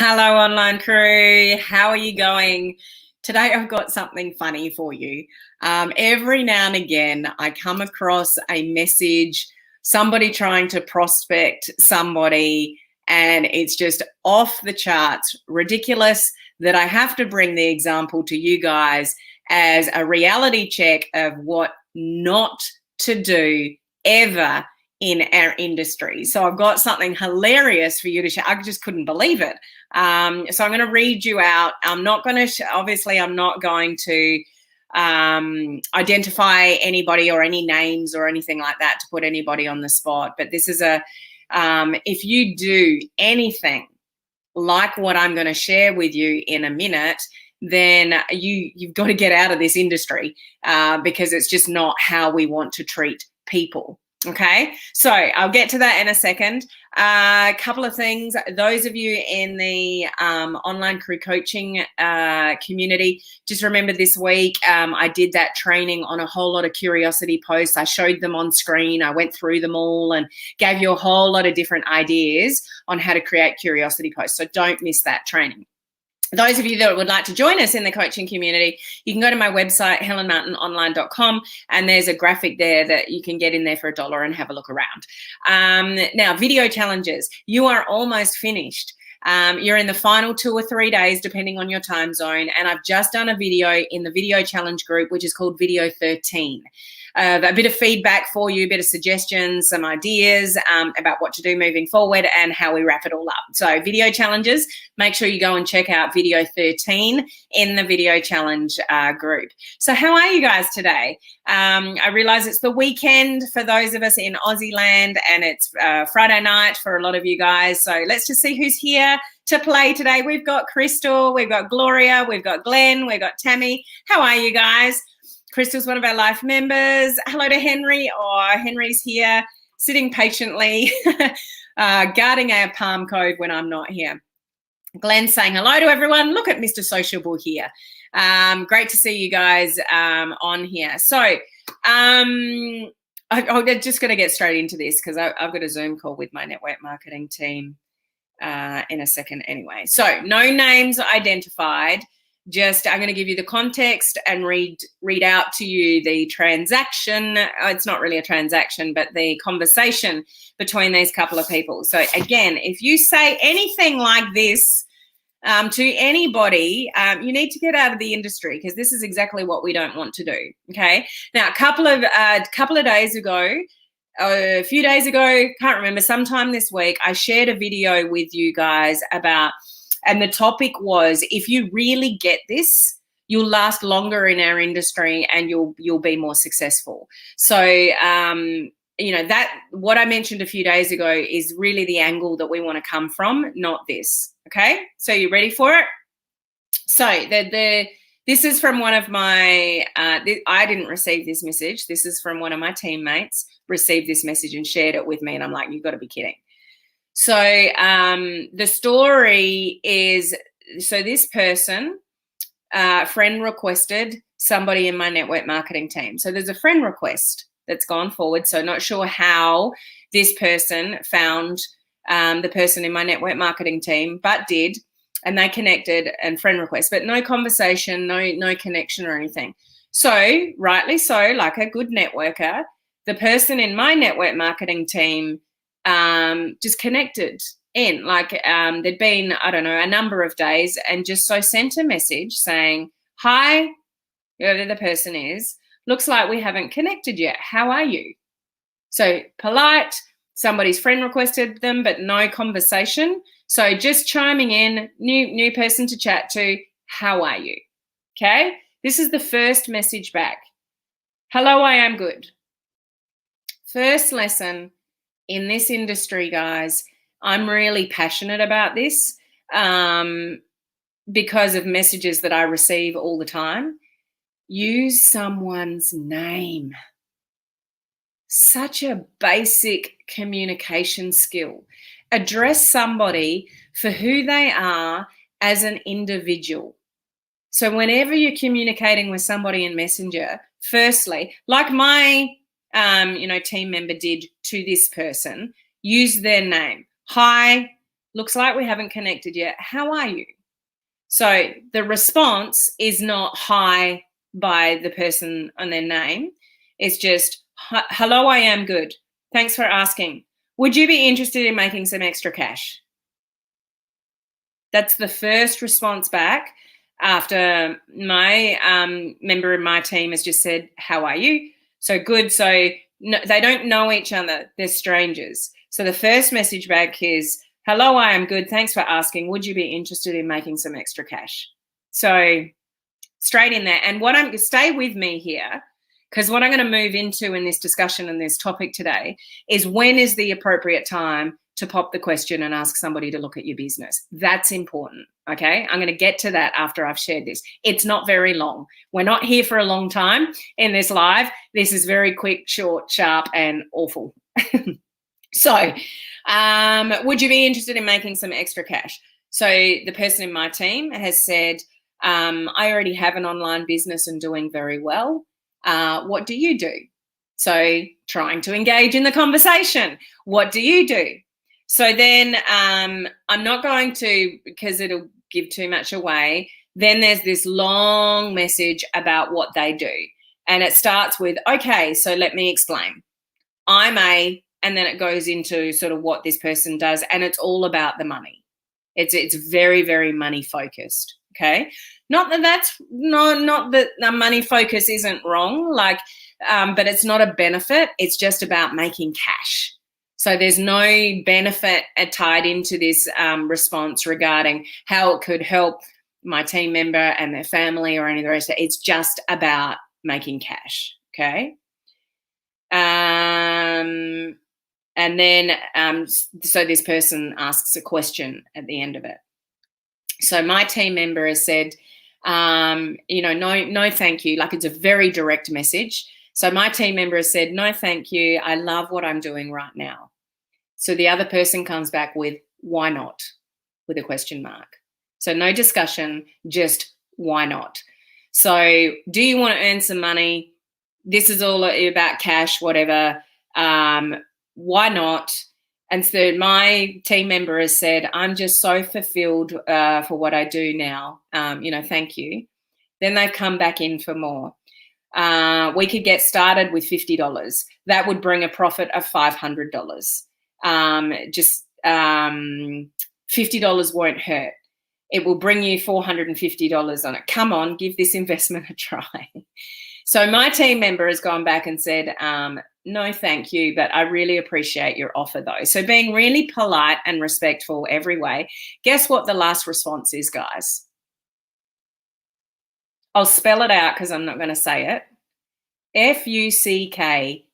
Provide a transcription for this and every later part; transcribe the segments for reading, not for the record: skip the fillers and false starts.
Hello, online crew. How are you going? Today, I've got something funny for you. Every now and again, I come across a message, somebody trying to prospect somebody, and it's just off the charts, ridiculous that I have to bring the example to you guys as a reality check of what not to do ever in our industry. So I've got something hilarious for you to share. I just couldn't believe it. So I'm going to read you out. I'm not going to, obviously, I'm not going to identify anybody or any names or anything like that to put anybody on the spot. But this is if you do anything like what I'm going to share with you in a minute, then you've got to get out of this industry because it's just not how we want to treat people. Okay, so I'll get to that in a second. A couple of things. Those of you in the online crew coaching community, just remember this week I did that training on a whole lot of curiosity posts. I showed them on screen. I went through them all and gave you a whole lot of different ideas on how to create curiosity posts. So don't miss that training. Those of you that would like to join us in the coaching community, you can go to my website, helenmartinonline.com, and there's a graphic there that you can get in there for $1 and have a look around. Now, video challenges. You are almost finished. You're in the final 2 or 3 days, depending on your time zone, and I've just done a video in the video challenge group, which is called Video 13. A bit of feedback for you, a bit of suggestions, some ideas about what to do moving forward and how we wrap it all up. So video challenges, make sure you go and check out video 13 in the video challenge group. So how are you guys today? I realize it's the weekend for those of us in Aussie land, and it's Friday night for a lot of you guys. So let's just see who's here to play today. We've got Crystal, we've got Gloria, we've got Glenn, we've got Tammy. How are you guys? Crystal's one of our life members. Hello to Henry. Oh, Henry's here, sitting patiently, guarding our palm code when I'm not here. Glenn's saying hello to everyone. Look at Mr. Sociable here. Great to see you guys on here. So I'm just going to get straight into this because I've got a Zoom call with my network marketing team in a second anyway. So no names identified. Just I'm going to give you the context and read out to you the transaction. It's not really a transaction, but the conversation between these couple of people. So again, if you say anything like this to anybody, you need to get out of the industry because this is exactly what we don't want to do. Okay. Now, a couple of days ago, a few days ago, can't remember, sometime this week, I shared a video with you guys about. And the topic was, if you really get this, you'll last longer in our industry and you'll be more successful. So, that what I mentioned a few days ago is really the angle that we want to come from, not this. Okay, so you ready for it? So this is from one of my. I didn't receive this message. This is from one of my teammates. Received this message and shared it with me, and I'm like, you've got to be kidding. So the story is, so this person, friend requested somebody in my network marketing team. So there's a friend request that's gone forward. So not sure how this person found the person in my network marketing team, but did, and they connected and friend request, but no conversation, no connection or anything. So rightly so, like a good networker, the person in my network marketing team just connected in, like there'd been, I don't know, a number of days, and just so sent a message saying, hi, whoever the person is, looks like we haven't connected yet. How are you? So polite, somebody's friend requested them, but no conversation. So just chiming in, new person to chat to, how are you? Okay, this is the first message back. Hello, I am good. First lesson in this industry, guys, I'm really passionate about this because of messages that I receive all the time. Use someone's name. Such a basic communication skill. Address somebody for who they are as an individual. So whenever you're communicating with somebody in Messenger, firstly, like my team member did to this person, use their name. Hi, looks like we haven't connected yet. How are you? So the response is not hi by the person on their name. It's just, hello, I am good. Thanks for asking. Would you be interested in making some extra cash? That's the first response back after my member of my team has just said, how are you? So good. So no, they don't know each other. They're strangers. So the first message back is, hello, I am good. Thanks for asking. Would you be interested in making some extra cash? So straight in there. And what I'm, stay with me here, because what I'm going to move into in this discussion and this topic today is when is the appropriate time to pop the question and ask somebody to look at your business. That's important, okay? I'm going to get to that after I've shared this. It's not very long. We're not here for a long time in this live. This is very quick, short, sharp, and awful. So, would you be interested in making some extra cash? So the person in my team has said, I already have an online business and doing very well. What do you do? So trying to engage in the conversation. What do you do? So then I'm not going to, because it'll give too much away. Then there's this long message about what they do. And it starts with, okay, so let me explain. I'm a, and then it goes into sort of what this person does. And it's all about the money. It's very, very money focused. Okay. Not that that's not that the money focus isn't wrong, like, but it's not a benefit. It's just about making cash. So there's no benefit tied into this response regarding how it could help my team member and their family or any of the rest. It's just about making cash. Okay. And then, so this person asks a question at the end of it. So my team member has said, no, thank you. Like, it's a very direct message. So my team member has said, no, thank you. I love what I'm doing right now. So the other person comes back with, why not? With a question mark. So no discussion, just why not? So do you want to earn some money? This is all about cash, whatever. Why not? And so my team member has said, I'm just so fulfilled for what I do now. Thank you. Then they've come back in for more. We could get started with $50. That would bring a profit of $500. $50 won't hurt. It will bring you $450 on it. Come on, give this investment a try. So my team member has gone back and said, no, thank you, but I really appreciate your offer though. So being really polite and respectful every way. Guess what the last response is, guys? I'll spell it out because I'm not going to say it. F-U-C-K-U.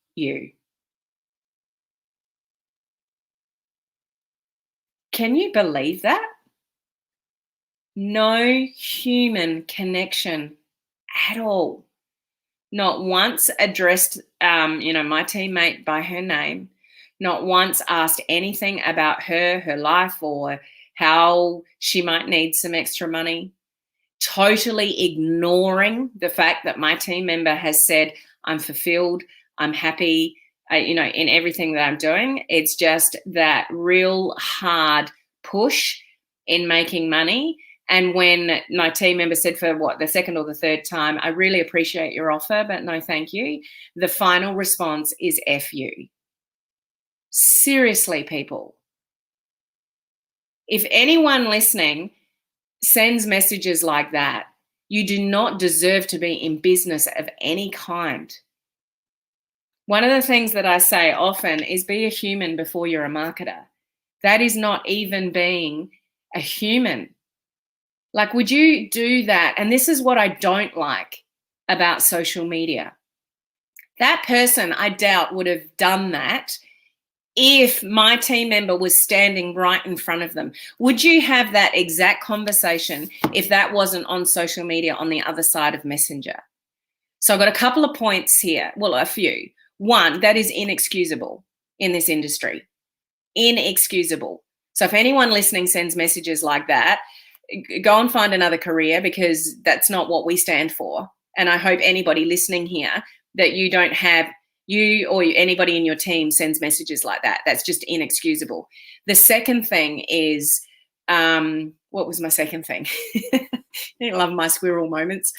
Can you believe that? No human connection at all. Not once addressed, my teammate by her name. Not once asked anything about her life, or how she might need some extra money. Totally ignoring the fact that my team member has said, I'm fulfilled, I'm happy, in everything that I'm doing. It's just that real hard push in making money. And when my team member said for the second or the third time, I really appreciate your offer, but no, thank you. The final response is F you. Seriously, people. If anyone listening sends messages like that, you do not deserve to be in business of any kind. One of the things that I say often is be a human before you're a marketer. That is not even being a human. Like, would you do that? And this is what I don't like about social media. That person, I doubt, would have done that if my team member was standing right in front of them. Would you have that exact conversation if that wasn't on social media on the other side of Messenger? So I've got a couple of points here. Well, a few. One, that is inexcusable in this industry. Inexcusable. So if anyone listening sends messages like that, go and find another career, because that's not what we stand for. And I hope anybody listening here that you don't have You or anybody in your team sends messages like that. That's just inexcusable. The second thing is, what was my second thing? I love my squirrel moments.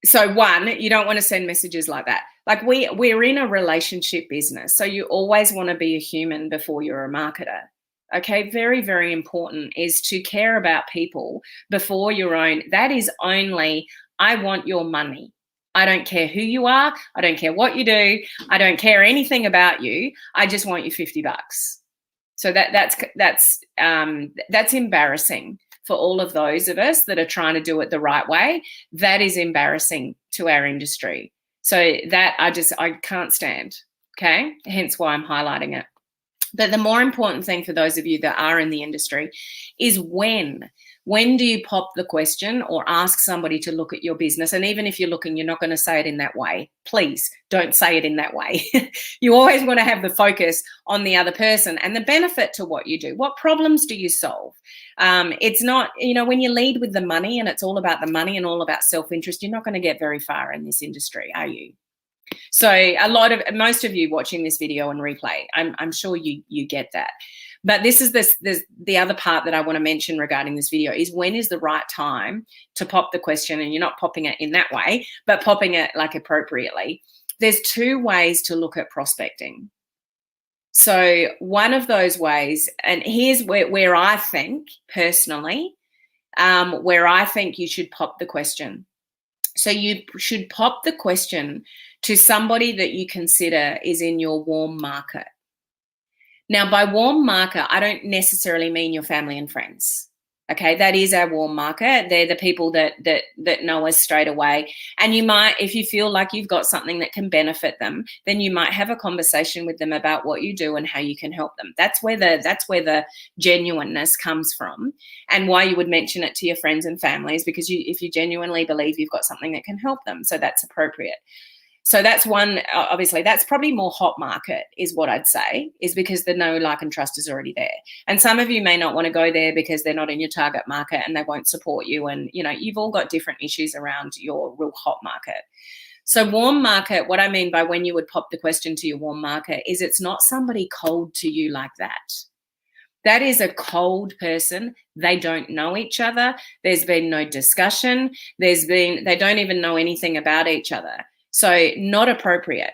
So one, you don't want to send messages like that. Like we're in a relationship business, so you always want to be a human before you're a marketer. Okay, very, very important is to care about people before your own. That is only, I want your money. I don't care who you are. I don't care what you do. I don't care anything about you. I just want you $50. So that's embarrassing for all of those of us that are trying to do it the right way. That is embarrassing to our industry. So that I can't stand. Okay, hence why I'm highlighting it. But the more important thing for those of you that are in the industry is when do you pop the question or ask somebody to look at your business? And even if you're looking, you're not going to say it in that way. Please don't say it in that way. You always want to have the focus on the other person and the benefit to what you do. What problems do you solve? It's not, when you lead with the money and it's all about the money and all about self-interest, you're not going to get very far in this industry, are you? So most of you watching this video and replay, I'm sure you get that. But this is the other part that I want to mention regarding this video is when is the right time to pop the question, and you're not popping it in that way, but popping it like appropriately. There's two ways to look at prospecting. So one of those ways, and here's where I think personally, where I think you should pop the question. So you should pop the question to somebody that you consider is in your warm market. Now, by warm market, I don't necessarily mean your family and friends. Okay, that is our warm market. They're the people that know us straight away. And you might, if you feel like you've got something that can benefit them, then you might have a conversation with them about what you do and how you can help them. That's where the genuineness comes from, and why you would mention it to your friends and families, because if you genuinely believe you've got something that can help them, so that's appropriate. So that's one, obviously, that's probably more hot market is what I'd say, is because the know, like, and trust is already there. And some of you may not want to go there because they're not in your target market and they won't support you. And, you've all got different issues around your real hot market. So warm market, what I mean by when you would pop the question to your warm market is it's not somebody cold to you like that. That is a cold person. They don't know each other. There's been no discussion. They don't even know anything about each other. So not appropriate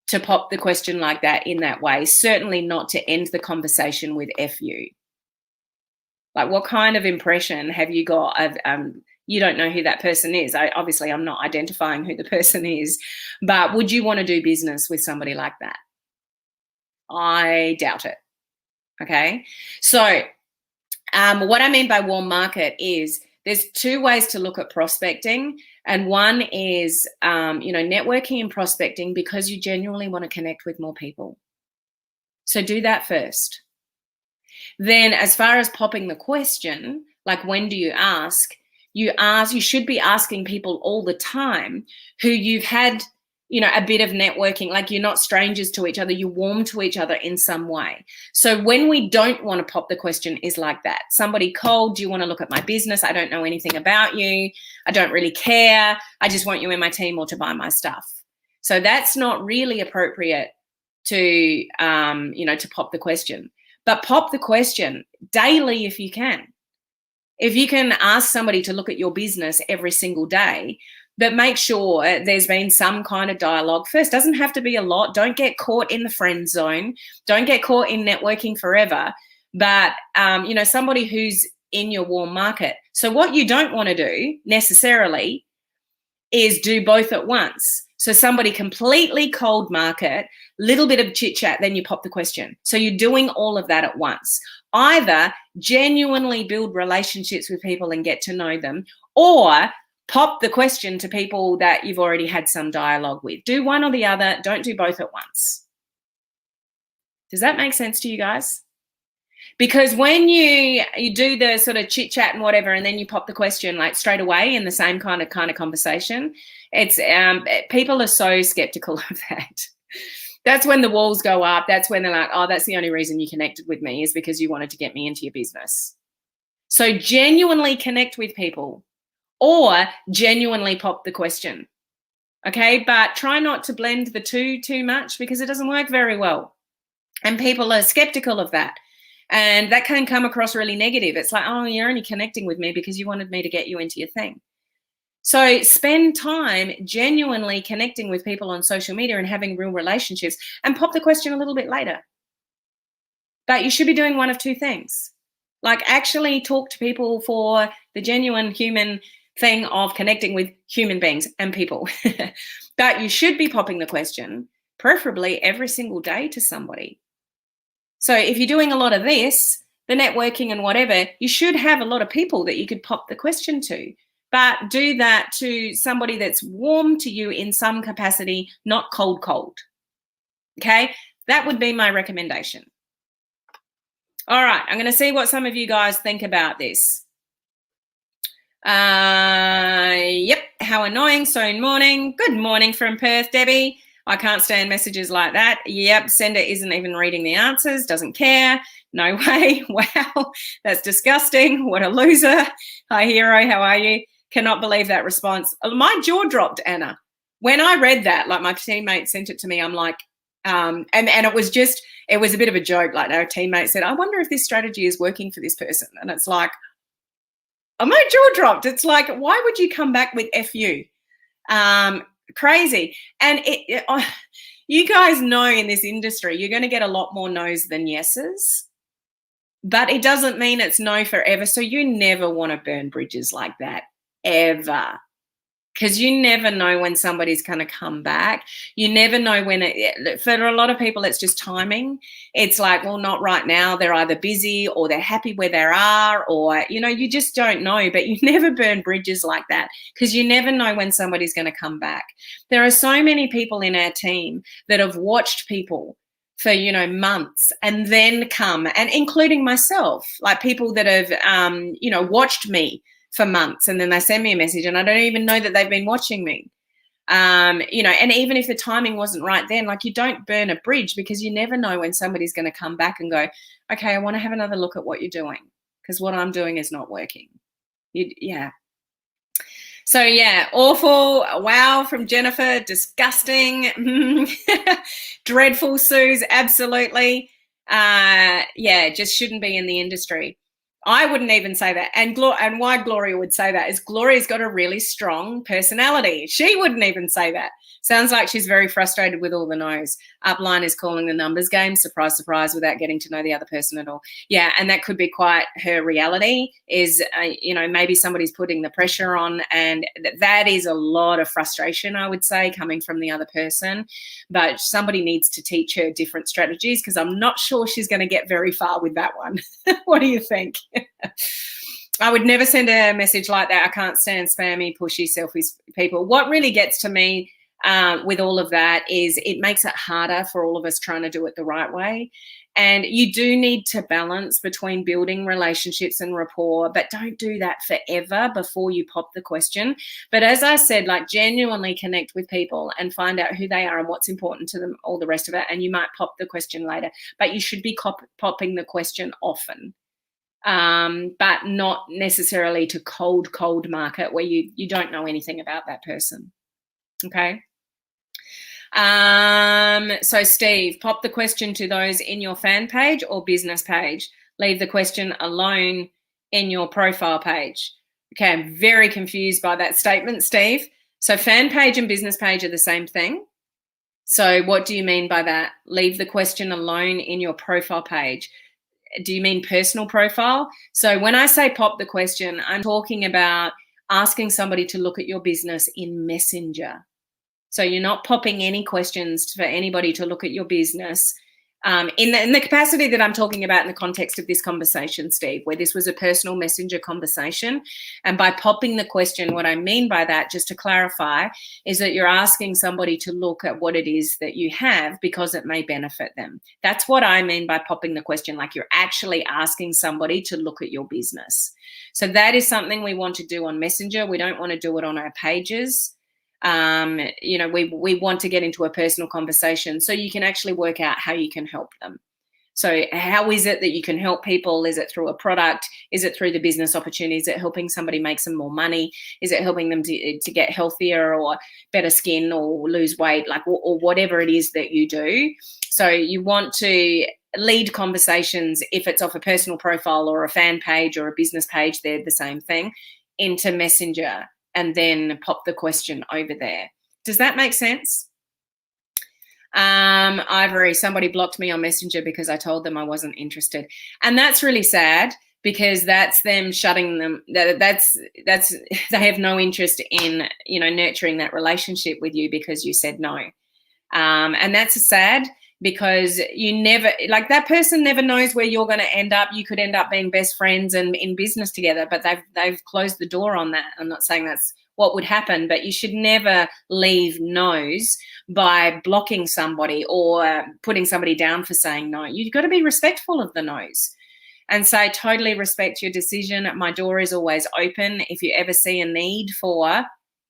to pop the question like that in that way. Certainly not to end the conversation with F you. Like, what kind of impression have you got of, you don't know who that person is. Obviously, I'm not identifying who the person is, but would you want to do business with somebody like that? I doubt it. Okay. So what I mean by warm market is there's two ways to look at prospecting. And one is, networking and prospecting because you genuinely want to connect with more people. So do that first. Then as far as popping the question, like when do you ask? You should be asking people all the time who you've had, a bit of networking, like you're not strangers to each other, you warm to each other in some way. So when we don't want to pop the question is like that. Somebody cold, do you want to look at my business? I don't know anything about you. I don't really care. I just want you in my team or to buy my stuff. So that's not really appropriate to, to pop the question. But pop the question daily if you can. If you can ask somebody to look at your business every single day, but make sure there's been some kind of dialogue first. Doesn't have to be a lot. Don't get caught in the friend zone. Don't get caught in networking forever. But, somebody who's in your warm market. So what you don't want to do necessarily is do both at once. So somebody completely cold market, little bit of chit chat, then you pop the question. So you're doing all of that at once. Either genuinely build relationships with people and get to know them, or pop the question to people that you've already had some dialogue with. Do one or the other. Don't do both at once. Does that make sense to you guys? Because when you do the sort of chit chat and whatever, and then you pop the question like straight away in the same kind of conversation, it's people are so skeptical of that. That's when the walls go up. That's when they're like, oh, that's the only reason you connected with me is because you wanted to get me into your business. So genuinely connect with people. Or genuinely pop the question. Okay, but try not to blend the two too much because it doesn't work very well. And people are skeptical of that. And that can come across really negative. It's like, oh, you're only connecting with me because you wanted me to get you into your thing. So spend time genuinely connecting with people on social media and having real relationships, and pop the question a little bit later. But you should be doing one of two things. Like actually talk to people for the genuine human thing of connecting with human beings and people. But you should be popping the question, preferably every single day, to somebody. So if you're doing a lot of this, the networking and whatever, you should have a lot of people that you could pop the question to. But do that to somebody that's warm to you in some capacity, not cold. Okay? That would be my recommendation. All right, I'm going to see what some of you guys think about this. Yep, how annoying. So morning. Good morning from Perth, Debbie. I can't stand messages like that. Yep, sender isn't even reading the answers, doesn't care. No way. Wow, that's disgusting. What a loser. Hi, hero. How are you? Cannot believe that response. My jaw dropped, Anna. When I read that, like my teammate sent it to me, I'm like, and it was a bit of a joke. Like our teammate said, I wonder if this strategy is working for this person. And it's like, my jaw dropped. It's like, why would you come back with FU? Crazy. And you guys know in this industry, you're going to get a lot more no's than yeses. But it doesn't mean it's no forever. So you never want to burn bridges like that, ever. Because you never know when somebody's going to come back. You never know when for a lot of people, it's just timing. It's like, well, not right now. They're either busy or they're happy where they are, or, you just don't know. But you never burn bridges like that because you never know when somebody's going to come back. There are so many people in our team that have watched people for, months and then come, and including myself, like people that have, watched me for months, and then they send me a message and I don't even know that they've been watching me. And even if the timing wasn't right then, like, you don't burn a bridge because you never know when somebody's going to come back and go, okay, I want to have another look at what you're doing because what I'm doing is not working. Yeah. So yeah, awful. Wow, from Jennifer, disgusting. Dreadful, Suze, absolutely. Yeah, just shouldn't be in the industry. I wouldn't even say that. And why Gloria would say that is Gloria's got a really strong personality. She wouldn't even say that. Sounds like she's very frustrated with all the no's. Upline is calling the numbers game, surprise, surprise, without getting to know the other person at all. Yeah, and that could be quite her reality is, maybe somebody's putting the pressure on, and that is a lot of frustration, I would say, coming from the other person. But somebody needs to teach her different strategies because I'm not sure she's going to get very far with that one. What do you think? I would never send a message like that. I can't stand spammy, pushy, selfish people. What really gets to me with all of that is it makes it harder for all of us trying to do it the right way. And you do need to balance between building relationships and rapport, but don't do that forever before you pop the question. But as I said, like, genuinely connect with people and find out who they are and what's important to them, all the rest of it. And you might pop the question later, but you should be popping the question often. But not necessarily to cold market where you don't know anything about that person. Okay. So Steve, pop the question to those in your fan page or business page. Leave the question alone in your profile page. Okay, I'm very confused by that statement, Steve. So fan page and business page are the same thing. So what do you mean by that? Leave the question alone in your profile page. Do you mean personal profile? So when I say pop the question, I'm talking about asking somebody to look at your business in Messenger. So you're not popping any questions for anybody to look at your business in the capacity that I'm talking about in the context of this conversation, Steve, where this was a personal messenger conversation. And by popping the question, what I mean by that, just to clarify, is that you're asking somebody to look at what it is that you have because it may benefit them. That's what I mean by popping the question, like you're actually asking somebody to look at your business. So that is something we want to do on Messenger. We don't want to do it on our pages. We want to get into a personal conversation so you can actually work out how you can help them. So how is it that you can help people? Is it through a product? Is it through the business opportunity? Is it helping somebody make some more money? Is it helping them to get healthier or better skin or lose weight, like, or whatever it is that you do? So you want to lead conversations, if it's off a personal profile or a fan page or a business page, they're the same thing, into Messenger, and then pop the question over there. Does that make sense? Ivory, somebody blocked me on Messenger because I told them I wasn't interested. And that's really sad, because that's them shutting them. That's they have no interest in, you know, nurturing that relationship with you because you said no. And that's sad, because you never, like, that person never knows where you're going to end up. You could end up being best friends and in business together, but they've closed the door on that. I'm not saying that's what would happen, but you should never leave no's by blocking somebody or putting somebody down for saying no. You've got to be respectful of the no's and say, totally respect your decision. My door is always open. If you ever see a need for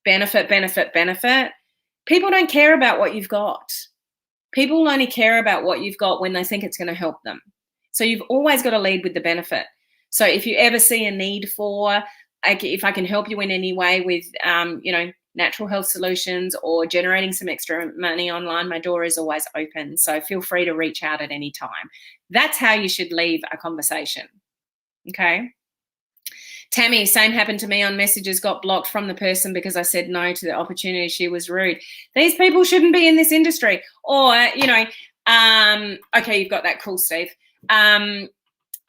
benefit, people don't care about what you've got. People only care about what you've got when they think it's going to help them. So you've always got to lead with the benefit. So if you ever see a need for, if I can help you in any way with, you know, natural health solutions or generating some extra money online, my door is always open. So feel free to reach out at any time. That's how you should leave a conversation. Okay. Tammy, same happened to me on messages, got blocked from the person because I said no to the opportunity. She was rude. These people shouldn't be in this industry. Or, you know, okay, you've got that. Cool, Steve.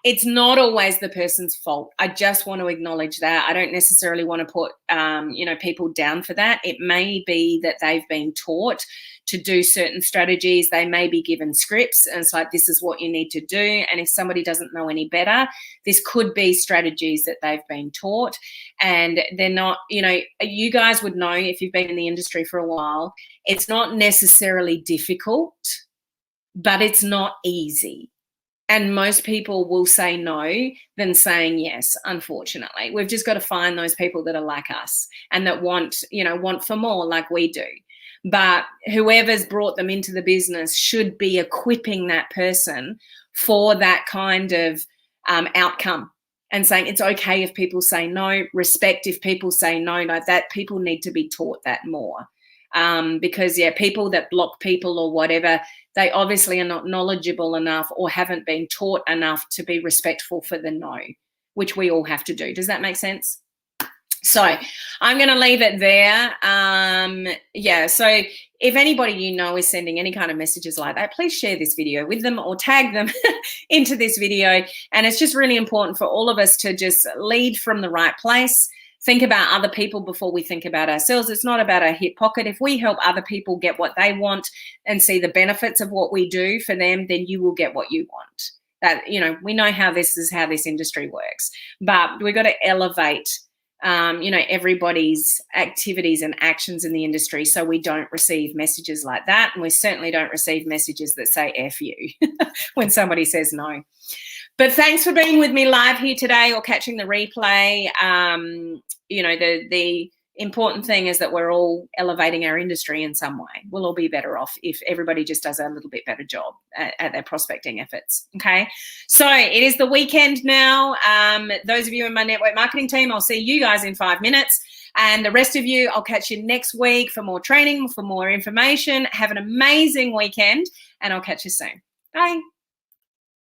It's not always the person's fault. I just want to acknowledge that. I don't necessarily want to put, you know, people down for that. It may be that they've been taught to do certain strategies. They may be given scripts and it's like, this is what you need to do. And if somebody doesn't know any better, this could be strategies that they've been taught, and they're not, you know, you guys would know if you've been in the industry for a while, it's not necessarily difficult, but it's not easy. And most people will say no than saying yes, unfortunately. We've just got to find those people that are like us and that want, you know, want for more like we do. But whoever's brought them into the business should be equipping that person for that kind of outcome, and saying it's okay if people say no, respect if people say no, like that. People need to be taught that more. Because, yeah, people that block people or whatever, they obviously are not knowledgeable enough or haven't been taught enough to be respectful for the no, which we all have to do. Does that make sense? So I'm going to leave it there. Yeah, so if anybody you know is sending any kind of messages like that, please share this video with them or tag them into this video. And it's just really important for all of us to just lead from the right place. Think about other people before we think about ourselves. It's not about our hip pocket. If we help other people get what they want and see the benefits of what we do for them, then you will get what you want. That, you know, we know how this industry works, but we've got to elevate, you know, everybody's activities and actions in the industry so we don't receive messages like that. And we certainly don't receive messages that say F you when somebody says no. But thanks for being with me live here today or catching the replay. You know, the important thing is that we're all elevating our industry in some way. We'll all be better off if everybody just does a little bit better job at their prospecting efforts. Okay, so it is the weekend now. Those of you in my network marketing team, I'll see you guys in 5 minutes. And the rest of you, I'll catch you next week for more training, for more information. Have an amazing weekend, and I'll catch you soon. Bye.